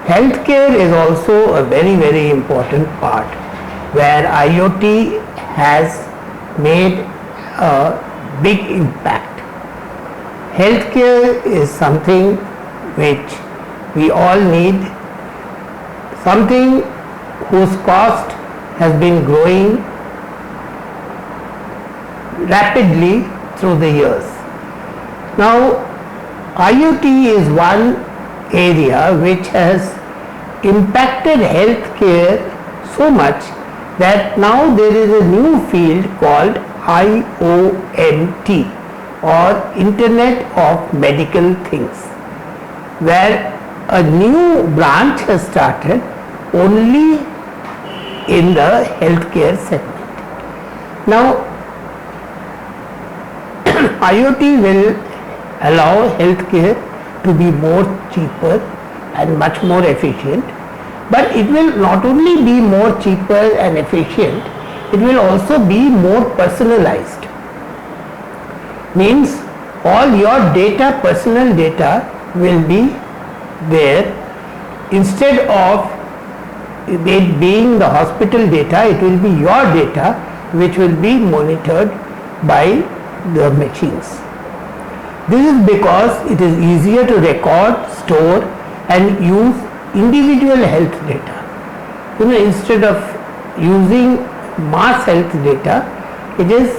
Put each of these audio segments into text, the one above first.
Healthcare is also a very important part where IoT has made a big impact. Healthcare is something which we all need, something whose cost has been growing rapidly through the years. Now, IoT is one area which has impacted healthcare so much that now there is a new field called IoT, or Internet of Medical Things, where a new branch has started only in the healthcare segment. Now, IoT will allow healthcare to be more cheaper and much more efficient, but it will not only be more cheaper and efficient, it will also be more personalized. Means all your data, personal data, will be there. Instead of it being the hospital data, it will be your data which will be monitored by the machines. This is because it is easier to record, store and use individual health data. Instead of using mass health data, it is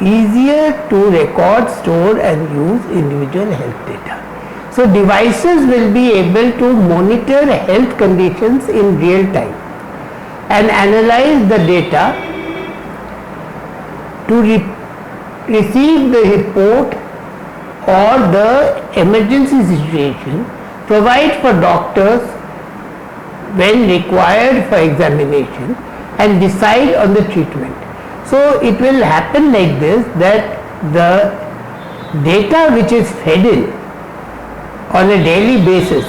easier to record, store and use individual health data. So devices will be able to monitor health conditions in real time and analyze the data to receive the report or the emergency situation, provide for doctors when required for examination and decide on the treatment. So it will happen like this, that the data which is fed in on a daily basis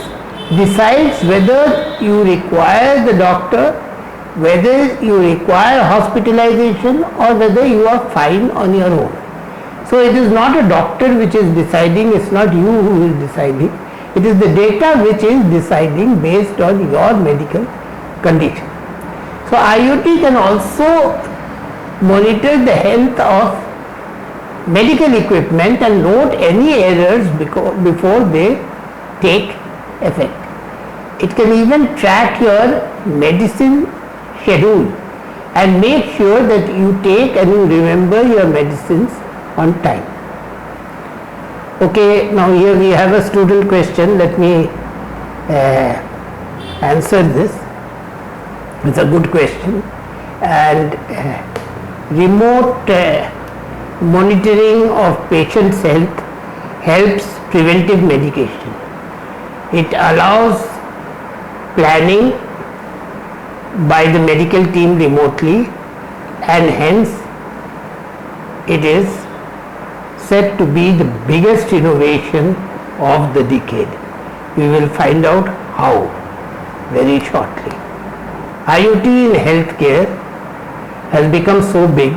decides whether you require the doctor, whether you require hospitalization or whether you are fine on your own. So it is not a doctor which is deciding, it's not you who is deciding, it is the data which is deciding based on your medical condition. So IoT can also monitor the health of medical equipment and note any errors before they take effect. It can even track your medicine schedule and make sure that you take and you remember your medicines on time. Okay, now here we have a student question. Let me answer this. It's a good question. And remote monitoring of patient's health helps preventive medication. It allows planning by the medical team remotely, and hence it is said to be the biggest innovation of the decade. We will find out how very shortly. IoT in healthcare has become so big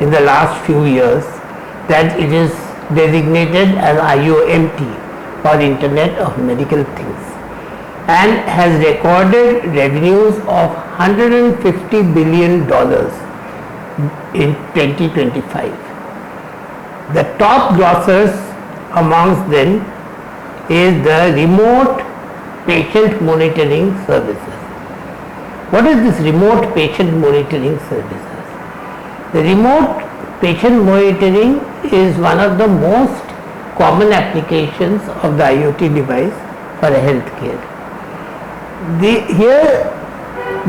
in the last few years that it is designated as IoT, or Internet of Medical Things, and has recorded revenues of $150 billion in 2025. The top grossers amongst them is the remote patient monitoring services. What is this remote patient monitoring services? The remote patient monitoring is one of the most common applications of the IoT device for healthcare. Here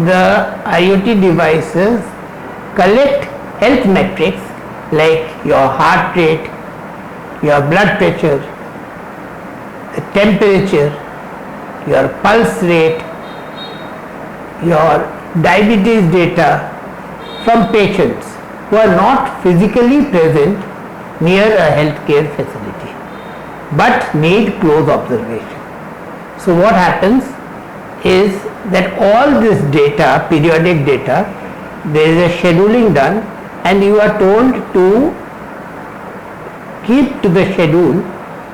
the IoT devices collect health metrics like your heart rate, your blood pressure, the temperature, your pulse rate, your diabetes data from patients who are not physically present near a healthcare facility but need close observation. So what happens is that all this data, periodic data, there is a scheduling done and you are told to keep to the schedule,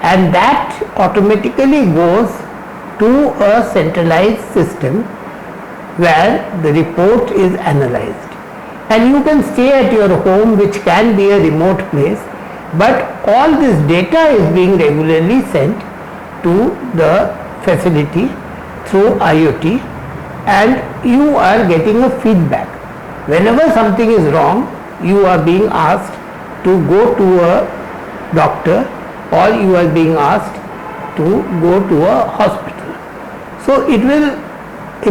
and that automatically goes to a centralized system where the report is analyzed. And you can stay at your home, which can be a remote place, but all this data is being regularly sent to the facility through IoT, and you are getting a feedback. Whenever something is wrong, you are being asked to go to a doctor, or you are being asked to go to a hospital. So it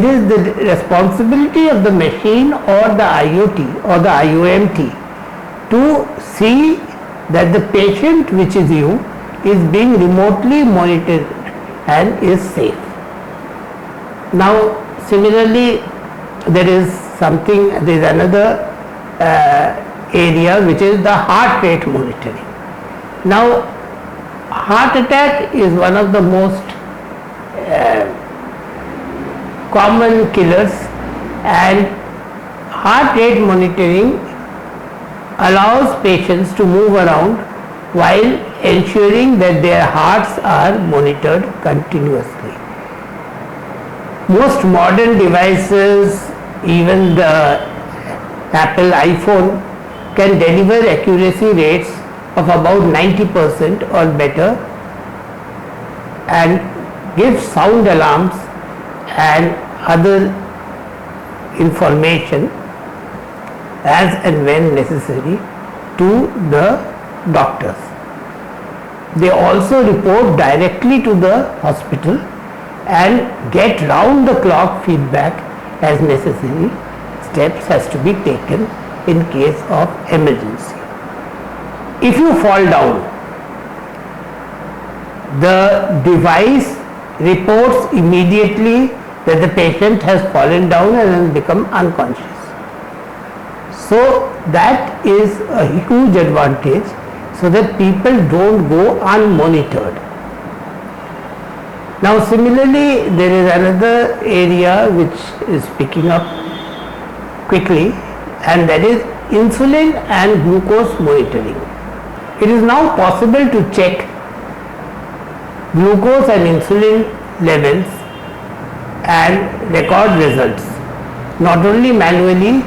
is the responsibility of the machine or the IoT or the IOMT to see that the patient, which is you, is being remotely monitored and is safe. Now similarly, there is another area, which is the heart rate monitoring. Now heart attack is one of the most common killers, and heart rate monitoring allows patients to move around while ensuring that their hearts are monitored continuously. Most modern devices, even the Apple iPhone, can deliver accuracy rates of about 90% or better and give sound alarms and other information as and when necessary to the doctors. They also report directly to the hospital and get round the clock feedback as necessary. Steps has to be taken in case of emergency. If you fall down, the device reports immediately that the patient has fallen down and has become unconscious. So that is a huge advantage, so that people don't go unmonitored. Now similarly, there is another area which is picking up quickly, and that is insulin and glucose monitoring. It is now possible to check glucose and insulin levels and record results, not only manually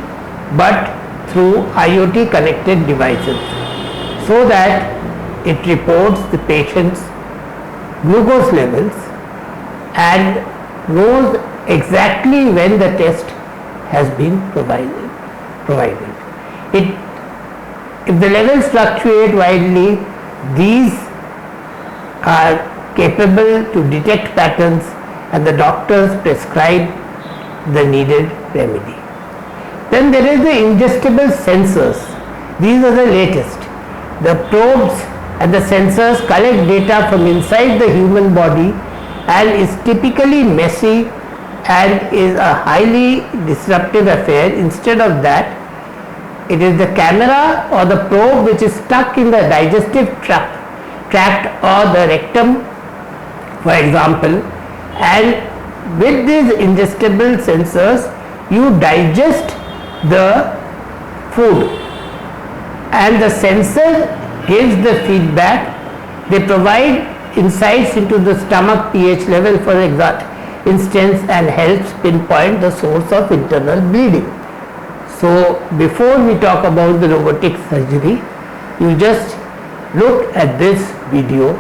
but through IoT connected devices, so that it reports the patient's glucose levels and knows exactly when the test has been provided. If the levels fluctuate widely, these are capable to detect patterns, and the doctors prescribe the needed remedy. Then there is the ingestible sensors. These are the latest. The probes and the sensors collect data from inside the human body and is typically messy and is a highly disruptive affair. Instead of that, it is the camera or the probe which is stuck in the digestive tract or the rectum, for example, and with these ingestible sensors you digest the food and the sensor gives the feedback. They provide insights into the stomach pH level, for instance, and helps pinpoint the source of internal bleeding. So before we talk about the robotic surgery, you just look at this video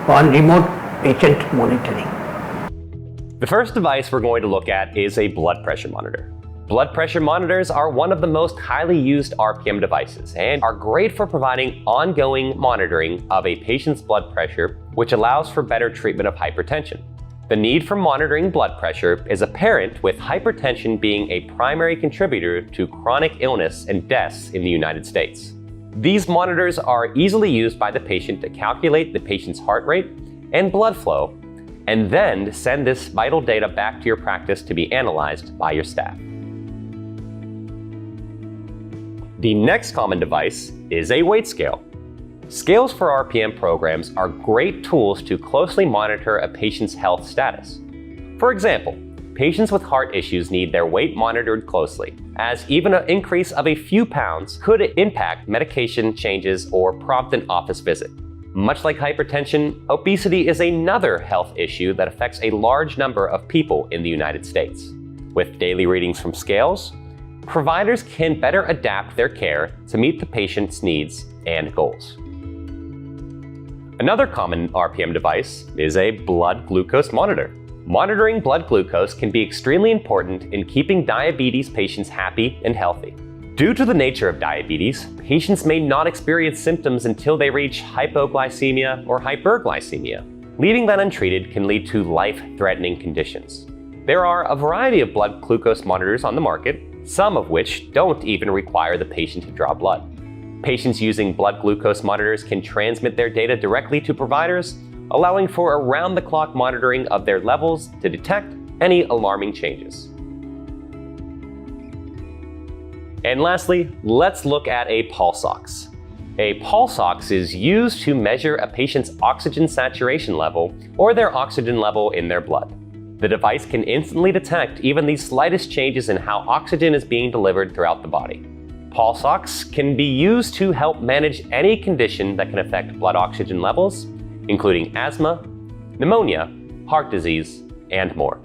on remote patient monitoring. The first device we're going to look at is a blood pressure monitor. Blood pressure monitors are one of the most highly used RPM devices and are great for providing ongoing monitoring of a patient's blood pressure, which allows for better treatment of hypertension. The need for monitoring blood pressure is apparent, with hypertension being a primary contributor to chronic illness and deaths in the United States. These monitors are easily used by the patient to calculate the patient's heart rate and blood flow, and then send this vital data back to your practice to be analyzed by your staff. The next common device is a weight scale. Scales for RPM programs are great tools to closely monitor a patient's health status. For example, patients with heart issues need their weight monitored closely, as even an increase of a few pounds could impact medication changes or prompt an office visit. Much like hypertension, obesity is another health issue that affects a large number of people in the United States. With daily readings from scales, providers can better adapt their care to meet the patient's needs and goals. Another common RPM device is a blood glucose monitor. Monitoring blood glucose can be extremely important in keeping diabetes patients happy and healthy. Due to the nature of diabetes, patients may not experience symptoms until they reach hypoglycemia or hyperglycemia. Leaving that untreated can lead to life-threatening conditions. There are a variety of blood glucose monitors on the market, some of which don't even require the patient to draw blood. Patients using blood glucose monitors can transmit their data directly to providers, allowing for around-the-clock monitoring of their levels to detect any alarming changes. And lastly, let's look at a pulse ox. A pulse ox is used to measure a patient's oxygen saturation level or their oxygen level in their blood. The device can instantly detect even the slightest changes in how oxygen is being delivered throughout the body. Pulse ox can be used to help manage any condition that can affect blood oxygen levels, including asthma, pneumonia, heart disease, and more.